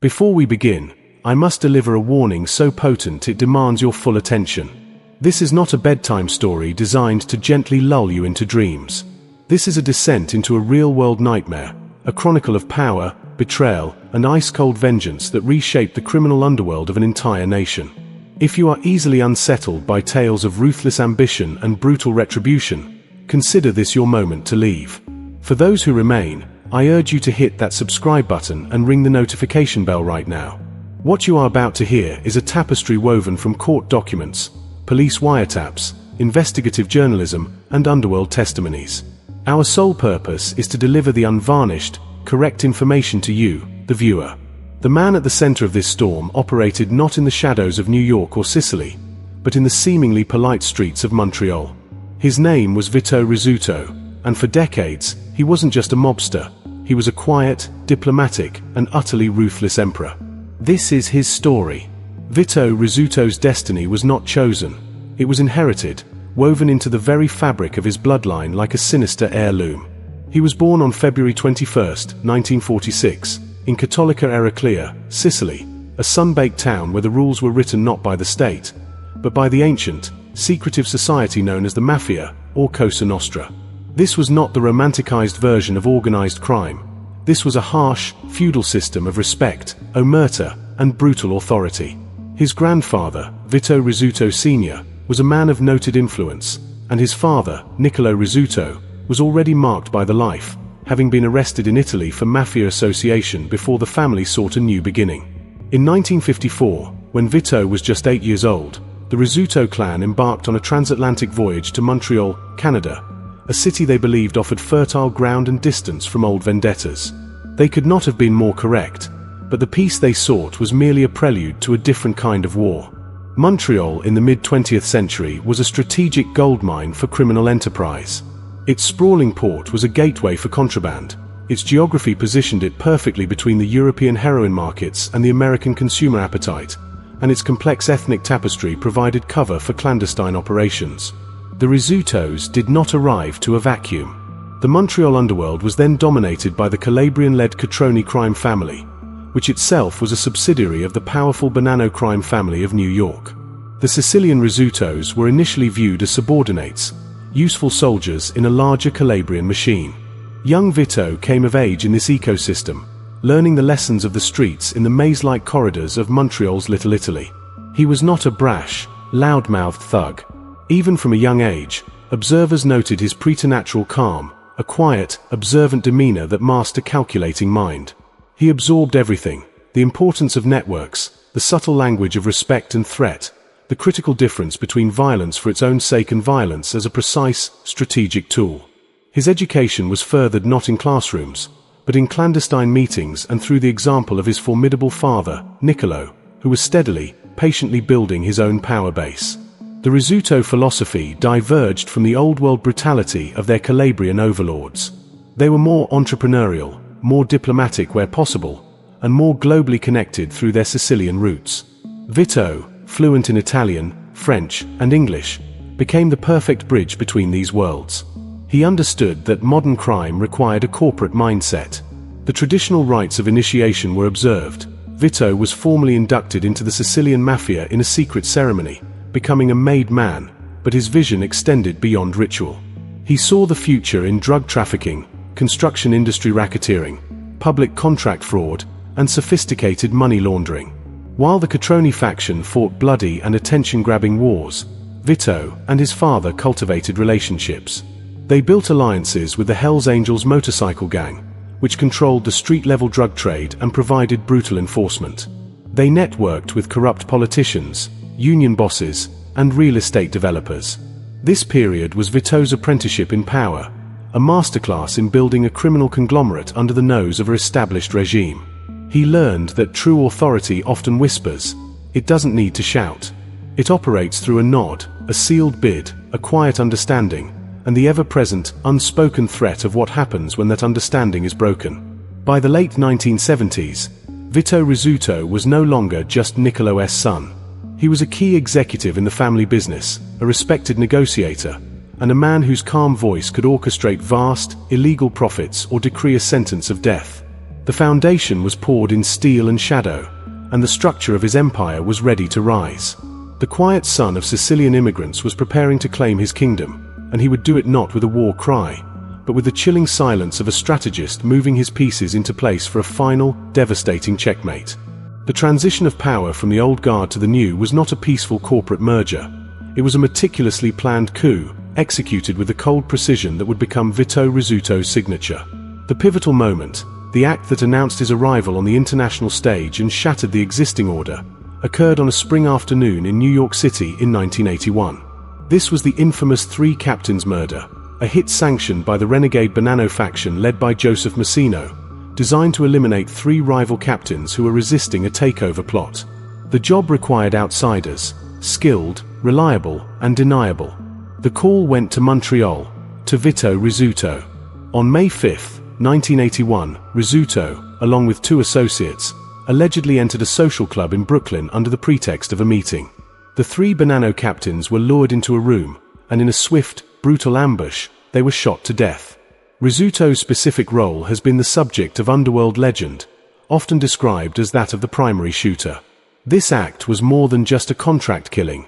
Before we begin, I must deliver a warning so potent it demands your full attention. This is not a bedtime story designed to gently lull you into dreams. This is a descent into a real-world nightmare, a chronicle of power, betrayal, and ice-cold vengeance that reshaped the criminal underworld of an entire nation. If you are easily unsettled by tales of ruthless ambition and brutal retribution, consider this your moment to leave. For those who remain, I urge you to hit that subscribe button and ring the notification bell right now. What you are about to hear is a tapestry woven from court documents, police wiretaps, investigative journalism, and underworld testimonies. Our sole purpose is to deliver the unvarnished, correct information to you, the viewer. The man at the center of this storm operated not in the shadows of New York or Sicily, but in the seemingly polite streets of Montreal. His name was Vito Rizzuto, and for decades, he wasn't just a mobster, he was a quiet, diplomatic, and utterly ruthless emperor. This is his story. Vito Rizzuto's destiny was not chosen. It was inherited, woven into the very fabric of his bloodline like a sinister heirloom. He was born on February 21, 1946, in Cattolica Eraclea, Sicily, a sun-baked town where the rules were written not by the state, but by the ancient, secretive society known as the Mafia, or Cosa Nostra. This was not the romanticized version of organized crime. This was a harsh, feudal system of respect, omerta, and brutal authority. His grandfather, Vito Rizzuto Sr., was a man of noted influence, and his father, Niccolo Rizzuto, was already marked by the life, having been arrested in Italy for mafia association before the family sought a new beginning. In 1954, when Vito was just 8 years old, the Rizzuto clan embarked on a transatlantic voyage to Montreal, Canada, a city they believed offered fertile ground and distance from old vendettas. They could not have been more correct, but the peace they sought was merely a prelude to a different kind of war. Montreal in the mid-20th century was a strategic goldmine for criminal enterprise. Its sprawling port was a gateway for contraband. Its geography positioned it perfectly between the European heroin markets and the American consumer appetite, and its complex ethnic tapestry provided cover for clandestine operations. The Rizzutos did not arrive to a vacuum. The Montreal underworld was then dominated by the Calabrian-led Catroni crime family, which itself was a subsidiary of the powerful Bonanno crime family of New York. The Sicilian Rizzutos were initially viewed as subordinates, useful soldiers in a larger Calabrian machine. Young Vito came of age in this ecosystem, learning the lessons of the streets in the maze-like corridors of Montreal's Little Italy. He was not a brash, loud-mouthed thug. Even from a young age, observers noted his preternatural calm, a quiet, observant demeanor that masked a calculating mind. He absorbed everything: the importance of networks, the subtle language of respect and threat, the critical difference between violence for its own sake and violence as a precise, strategic tool. His education was furthered not in classrooms, but in clandestine meetings and through the example of his formidable father, Niccolo, who was steadily, patiently building his own power base. The Rizzuto philosophy diverged from the old-world brutality of their Calabrian overlords. They were more entrepreneurial, more diplomatic where possible, and more globally connected through their Sicilian roots. Vito, fluent in Italian, French, and English, became the perfect bridge between these worlds. He understood that modern crime required a corporate mindset. The traditional rites of initiation were observed. Vito was formally inducted into the Sicilian Mafia in a secret ceremony, becoming a made man, but his vision extended beyond ritual. He saw the future in drug trafficking, construction industry racketeering, public contract fraud, and sophisticated money laundering. While the Catroni faction fought bloody and attention-grabbing wars, Vito and his father cultivated relationships. They built alliances with the Hells Angels motorcycle gang, which controlled the street-level drug trade and provided brutal enforcement. They networked with corrupt politicians, union bosses, and real estate developers. This period was Vito's apprenticeship in power, a masterclass in building a criminal conglomerate under the nose of an established regime. He learned that true authority often whispers. It doesn't need to shout. It operates through a nod, a sealed bid, a quiet understanding, and the ever-present, unspoken threat of what happens when that understanding is broken. By the late 1970s, Vito Rizzuto was no longer just Niccolo's son. He was a key executive in the family business, a respected negotiator, and a man whose calm voice could orchestrate vast, illegal profits or decree a sentence of death. The foundation was poured in steel and shadow, and the structure of his empire was ready to rise. The quiet son of Sicilian immigrants was preparing to claim his kingdom, and he would do it not with a war cry, but with the chilling silence of a strategist moving his pieces into place for a final, devastating checkmate. The transition of power from the old guard to the new was not a peaceful corporate merger. It was a meticulously planned coup, executed with the cold precision that would become Vito Rizzuto's signature. The pivotal moment, the act that announced his arrival on the international stage and shattered the existing order, occurred on a spring afternoon in New York City in 1981. This was the infamous Three Captains murder, a hit sanctioned by the renegade Bonanno faction led by Joseph Massino, designed to eliminate three rival captains who were resisting a takeover plot. The job required outsiders, skilled, reliable, and deniable. The call went to Montreal, to Vito Rizzuto. On May 5, 1981, Rizzuto, along with two associates, allegedly entered a social club in Brooklyn under the pretext of a meeting. The three Bonanno captains were lured into a room, and in a swift, brutal ambush, they were shot to death. Rizzuto's specific role has been the subject of underworld legend, often described as that of the primary shooter. This act was more than just a contract killing.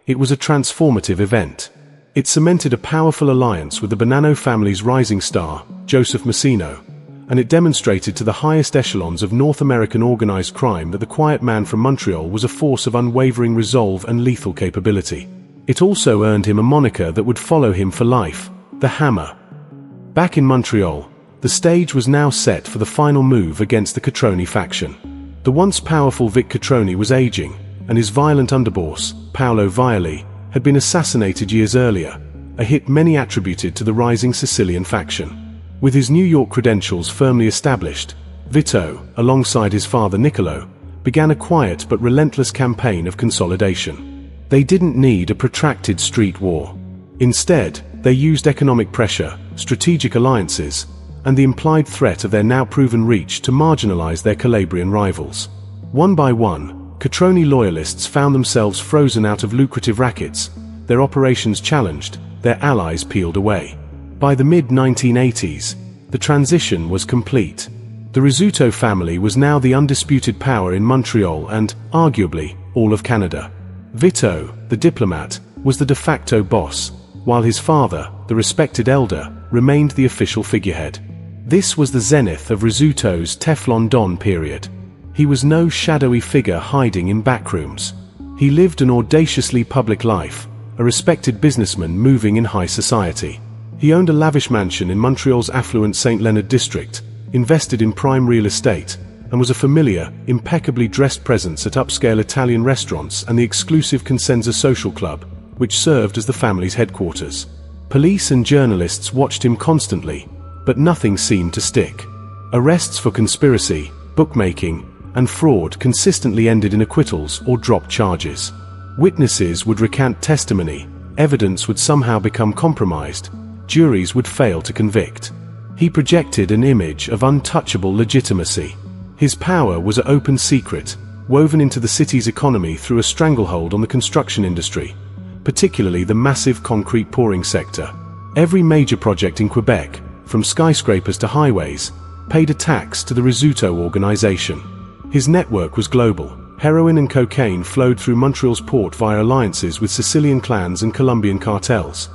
It was a transformative event. It cemented a powerful alliance with the Bonanno family's rising star, Joseph Massino, and it demonstrated to the highest echelons of North American organized crime that the quiet man from Montreal was a force of unwavering resolve and lethal capability. It also earned him a moniker that would follow him for life, the Hammer. Back in Montreal, the stage was now set for the final move against the Catroni faction. The once powerful Vic Catroni was aging, and his violent underboss, Paolo Violi, had been assassinated years earlier, a hit many attributed to the rising Sicilian faction. With his New York credentials firmly established, Vito, alongside his father Niccolo, began a quiet but relentless campaign of consolidation. They didn't need a protracted street war. Instead, they used economic pressure, strategic alliances, and the implied threat of their now proven reach to marginalize their Calabrian rivals. One by one, Catroni loyalists found themselves frozen out of lucrative rackets, their operations challenged, their allies peeled away. By the mid-1980s, the transition was complete. The Rizzuto family was now the undisputed power in Montreal and, arguably, all of Canada. Vito, the diplomat, was the de facto boss, while his father, the respected elder, remained the official figurehead. This was the zenith of Rizzuto's Teflon Don period. He was no shadowy figure hiding in backrooms. He lived an audaciously public life, a respected businessman moving in high society. He owned a lavish mansion in Montreal's affluent St. Leonard district, invested in prime real estate, and was a familiar, impeccably dressed presence at upscale Italian restaurants and the exclusive Consenza social club, which served as the family's headquarters. Police and journalists watched him constantly, but nothing seemed to stick. Arrests for conspiracy, bookmaking, and fraud consistently ended in acquittals or dropped charges. Witnesses would recant testimony, evidence would somehow become compromised, juries would fail to convict. He projected an image of untouchable legitimacy. His power was an open secret, woven into the city's economy through a stranglehold on the construction industry, particularly the massive concrete pouring sector. Every major project in Quebec, from skyscrapers to highways, paid a tax to the Rizzuto organization. His network was global. Heroin and cocaine flowed through Montreal's port via alliances with Sicilian clans and Colombian cartels.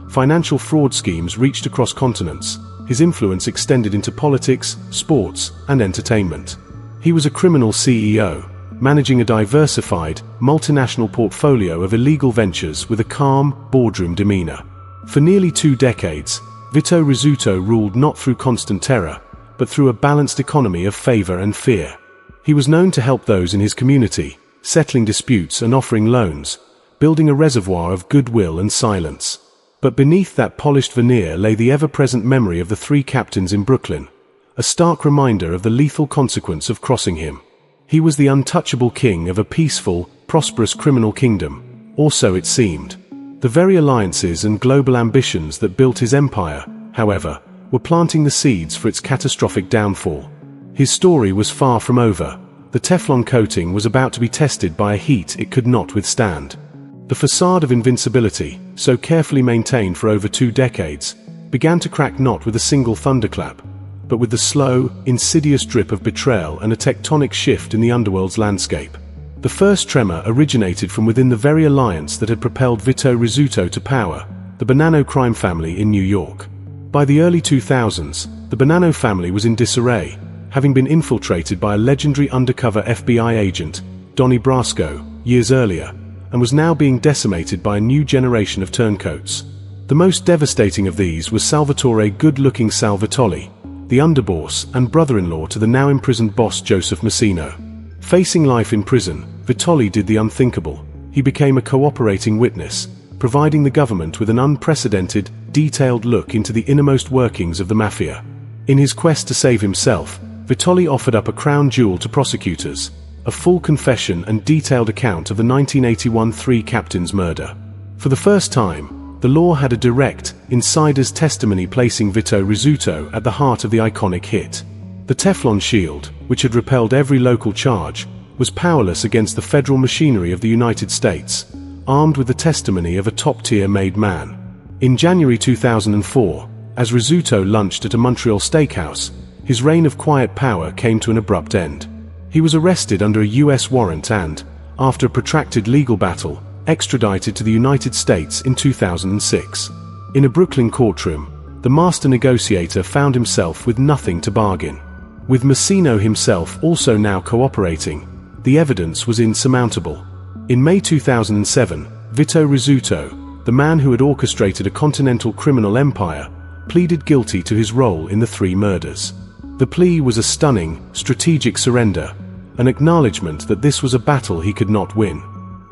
Financial fraud schemes reached across continents. His influence extended into politics, sports, and entertainment. He was a criminal CEO, managing a diversified, multinational portfolio of illegal ventures with a calm, boardroom demeanor. For nearly 2 decades, Vito Rizzuto ruled not through constant terror, but through a balanced economy of favor and fear. He was known to help those in his community, settling disputes and offering loans, building a reservoir of goodwill and silence. But beneath that polished veneer lay the ever-present memory of the three captains in Brooklyn, a stark reminder of the lethal consequence of crossing him. He was the untouchable king of a peaceful, prosperous criminal kingdom, or so it seemed. The very alliances and global ambitions that built his empire, however, were planting the seeds for its catastrophic downfall. His story was far from over. The Teflon coating was about to be tested by a heat it could not withstand. The facade of invincibility, so carefully maintained for over 2 decades, began to crack not with a single thunderclap, but with the slow, insidious drip of betrayal and a tectonic shift in the underworld's landscape. The first tremor originated from within the very alliance that had propelled Vito Rizzuto to power, the Bonanno crime family in New York. By the early 2000s, the Bonanno family was in disarray, having been infiltrated by a legendary undercover FBI agent, Donnie Brasco, years earlier, and was now being decimated by a new generation of turncoats. The most devastating of these was Salvatore good-looking Sal Vitoli, the underboss and brother-in-law to the now imprisoned boss Joseph Massino. Facing life in prison, Vitoli did the unthinkable. He became a cooperating witness, providing the government with an unprecedented, detailed look into the innermost workings of the mafia. In his quest to save himself, Vitoli offered up a crown jewel to prosecutors, a full confession and detailed account of the 1981 Three Captains murder. For the first time, the law had a direct, insider's testimony placing Vito Rizzuto at the heart of the iconic hit. The Teflon shield, which had repelled every local charge, was powerless against the federal machinery of the United States, armed with the testimony of a top-tier made man. In January 2004, as Rizzuto lunched at a Montreal steakhouse, his reign of quiet power came to an abrupt end. He was arrested under a U.S. warrant and, after a protracted legal battle, extradited to the United States in 2006. In a Brooklyn courtroom, the master negotiator found himself with nothing to bargain. With Massino himself also now cooperating, the evidence was insurmountable. In May 2007, Vito Rizzuto, the man who had orchestrated a continental criminal empire, pleaded guilty to his role in the three murders. The plea was a stunning, strategic surrender, an acknowledgement that this was a battle he could not win.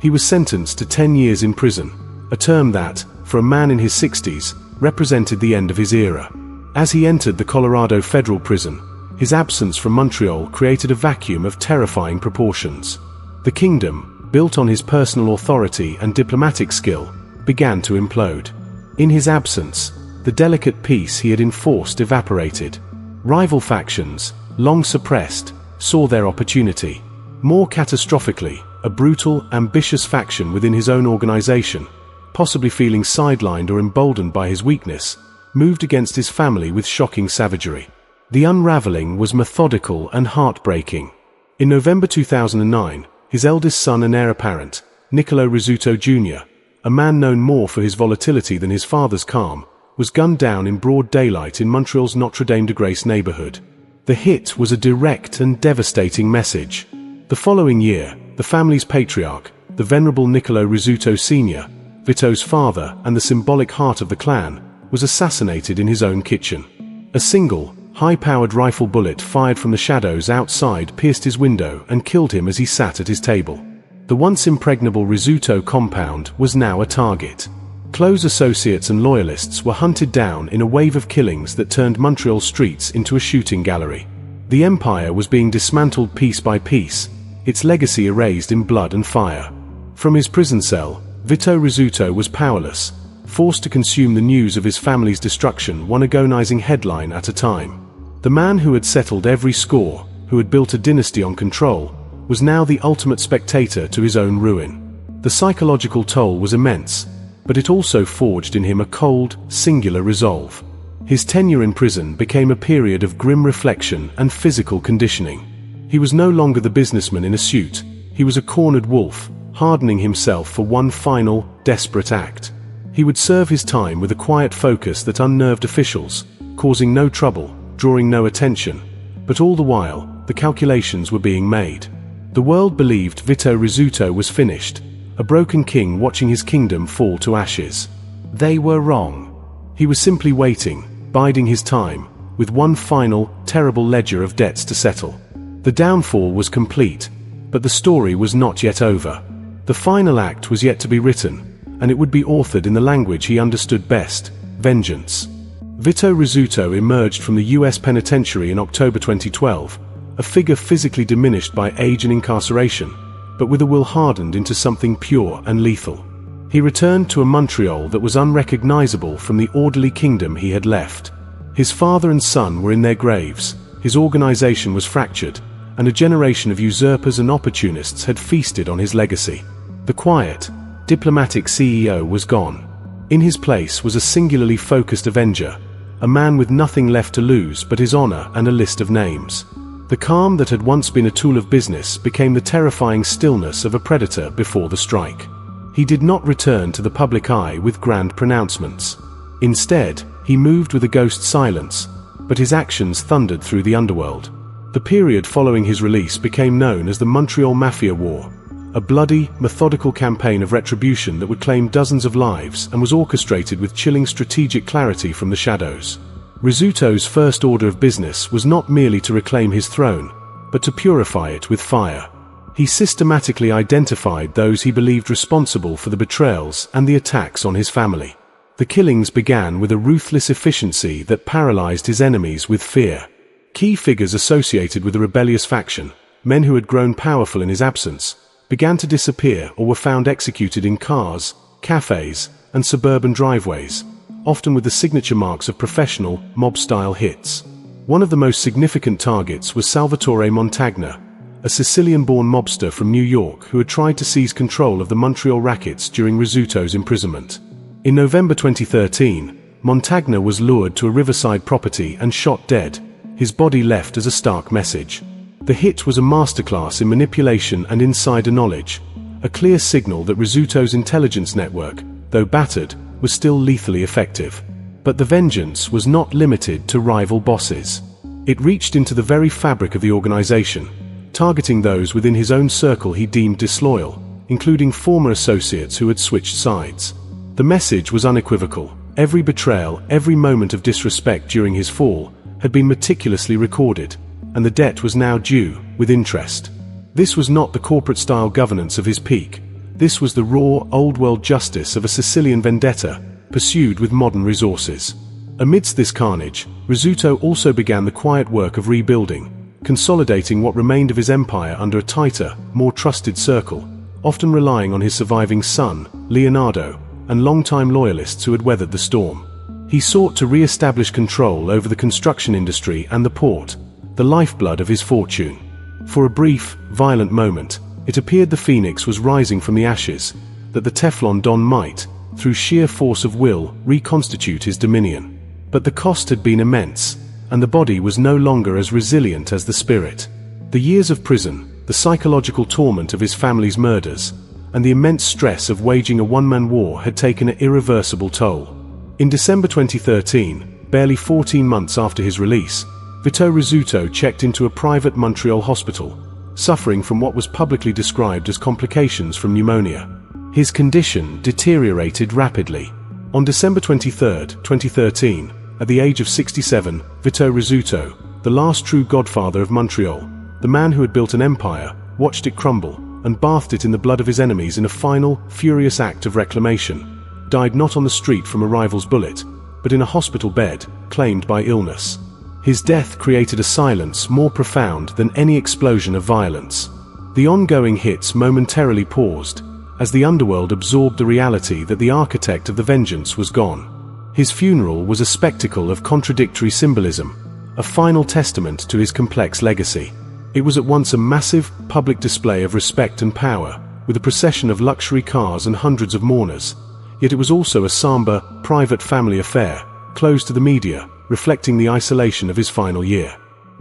He was sentenced to 10 years in prison, a term that, for a man in his 60s, represented the end of his era. As he entered the Colorado federal prison, his absence from Montreal created a vacuum of terrifying proportions. The kingdom, built on his personal authority and diplomatic skill, began to implode. In his absence, the delicate peace he had enforced evaporated. Rival factions, long suppressed, saw their opportunity. More catastrophically, a brutal, ambitious faction within his own organization, possibly feeling sidelined or emboldened by his weakness, moved against his family with shocking savagery. The unraveling was methodical and heartbreaking. In November 2009, his eldest son and heir apparent, Niccolo Rizzuto Jr., a man known more for his volatility than his father's calm, was gunned down in broad daylight in Montreal's Notre-Dame-de-Grâce neighborhood. The hit was a direct and devastating message. The following year, the family's patriarch, the venerable Niccolo Rizzuto Sr., Vito's father and the symbolic heart of the clan, was assassinated in his own kitchen. A single, high-powered rifle bullet fired from the shadows outside pierced his window and killed him as he sat at his table. The once impregnable Rizzuto compound was now a target. Close associates and loyalists were hunted down in a wave of killings that turned Montreal streets into a shooting gallery. The empire was being dismantled piece by piece, its legacy erased in blood and fire. From his prison cell, Vito Rizzuto was powerless, forced to consume the news of his family's destruction one agonizing headline at a time. The man who had settled every score, who had built a dynasty on control, was now the ultimate spectator to his own ruin. The psychological toll was immense, but it also forged in him a cold, singular resolve. His tenure in prison became a period of grim reflection and physical conditioning. He was no longer the businessman in a suit, he was a cornered wolf, hardening himself for one final, desperate act. He would serve his time with a quiet focus that unnerved officials, causing no trouble, drawing no attention, but all the while, the calculations were being made. The world believed Vito Rizzuto was finished, a broken king watching his kingdom fall to ashes. They were wrong. He was simply waiting, biding his time, with one final, terrible ledger of debts to settle. The downfall was complete, but the story was not yet over. The final act was yet to be written, and it would be authored in the language he understood best: vengeance. Vito Rizzuto emerged from the U.S. penitentiary in October 2012, a figure physically diminished by age and incarceration, but with a will hardened into something pure and lethal. He returned to a Montreal that was unrecognizable from the orderly kingdom he had left. His father and son were in their graves, his organization was fractured, and a generation of usurpers and opportunists had feasted on his legacy. The quiet, diplomatic CEO was gone. In his place was a singularly focused avenger, a man with nothing left to lose but his honor and a list of names. The calm that had once been a tool of business became the terrifying stillness of a predator before the strike. He did not return to the public eye with grand pronouncements. Instead, he moved with a ghost silence, but his actions thundered through the underworld. The period following his release became known as the Montreal Mafia War, a bloody, methodical campaign of retribution that would claim dozens of lives and was orchestrated with chilling strategic clarity from the shadows. Rizzuto's first order of business was not merely to reclaim his throne, but to purify it with fire. He systematically identified those he believed responsible for the betrayals and the attacks on his family. The killings began with a ruthless efficiency that paralyzed his enemies with fear. Key figures associated with the rebellious faction, men who had grown powerful in his absence, began to disappear or were found executed in cars, cafes, and suburban driveways, often with the signature marks of professional, mob-style hits. One of the most significant targets was Salvatore Montagna, a Sicilian-born mobster from New York who had tried to seize control of the Montreal rackets during Rizzuto's imprisonment. In November 2013, Montagna was lured to a riverside property and shot dead, his body left as a stark message. The hit was a masterclass in manipulation and insider knowledge, a clear signal that Rizzuto's intelligence network, though battered, was still lethally effective. But the vengeance was not limited to rival bosses. It reached into the very fabric of the organization, targeting those within his own circle he deemed disloyal, including former associates who had switched sides. The message was unequivocal. Every betrayal, every moment of disrespect during his fall, had been meticulously recorded, and the debt was now due, with interest. This was not the corporate-style governance of his peak. This was the raw, old-world justice of a Sicilian vendetta, pursued with modern resources. Amidst this carnage, Rizzuto also began the quiet work of rebuilding, consolidating what remained of his empire under a tighter, more trusted circle, often relying on his surviving son, Leonardo, and longtime loyalists who had weathered the storm. He sought to re-establish control over the construction industry and the port, the lifeblood of his fortune. For a brief, violent moment, it appeared the phoenix was rising from the ashes, that the Teflon Don might, through sheer force of will, reconstitute his dominion. But the cost had been immense, and the body was no longer as resilient as the spirit. The years of prison, the psychological torment of his family's murders, and the immense stress of waging a one-man war had taken an irreversible toll. In December 2013, barely 14 months after his release, Vito Rizzuto checked into a private Montreal hospital, suffering from what was publicly described as complications from pneumonia. His condition deteriorated rapidly. On December 23, 2013, at the age of 67, Vito Rizzuto, the last true godfather of Montreal, the man who had built an empire, watched it crumble, and bathed it in the blood of his enemies in a final, furious act of reclamation, died not on the street from a rival's bullet, but in a hospital bed, claimed by illness. His death created a silence more profound than any explosion of violence. The ongoing hits momentarily paused, as the underworld absorbed the reality that the architect of the vengeance was gone. His funeral was a spectacle of contradictory symbolism, a final testament to his complex legacy. It was at once a massive, public display of respect and power, with a procession of luxury cars and hundreds of mourners, yet it was also a somber, private family affair, closed to the media, reflecting the isolation of his final year.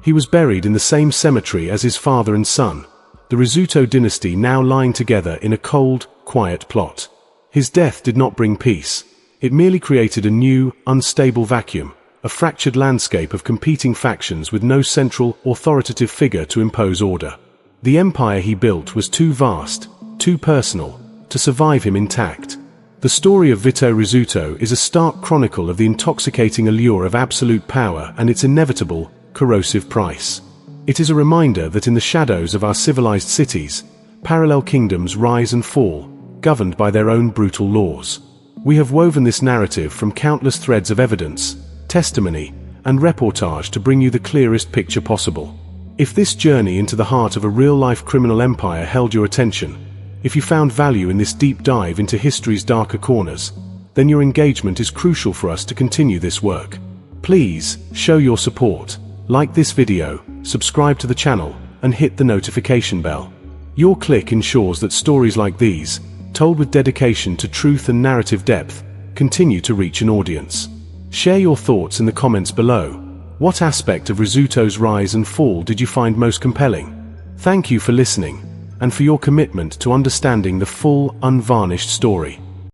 He was buried in the same cemetery as his father and son, the Rizzuto dynasty now lying together in a cold, quiet plot. His death did not bring peace. It merely created a new, unstable vacuum, a fractured landscape of competing factions with no central, authoritative figure to impose order. The empire he built was too vast, too personal, to survive him intact. The story of Vito Rizzuto is a stark chronicle of the intoxicating allure of absolute power and its inevitable, corrosive price. It is a reminder that in the shadows of our civilized cities, parallel kingdoms rise and fall, governed by their own brutal laws. We have woven this narrative from countless threads of evidence, testimony, and reportage to bring you the clearest picture possible. If this journey into the heart of a real-life criminal empire held your attention, if you found value in this deep dive into history's darker corners, then your engagement is crucial for us to continue this work. Please, show your support, like this video, subscribe to the channel, and hit the notification bell. Your click ensures that stories like these, told with dedication to truth and narrative depth, continue to reach an audience. Share your thoughts in the comments below. What aspect of Rizzuto's rise and fall did you find most compelling? Thank you for listening, and for your commitment to understanding the full, unvarnished story.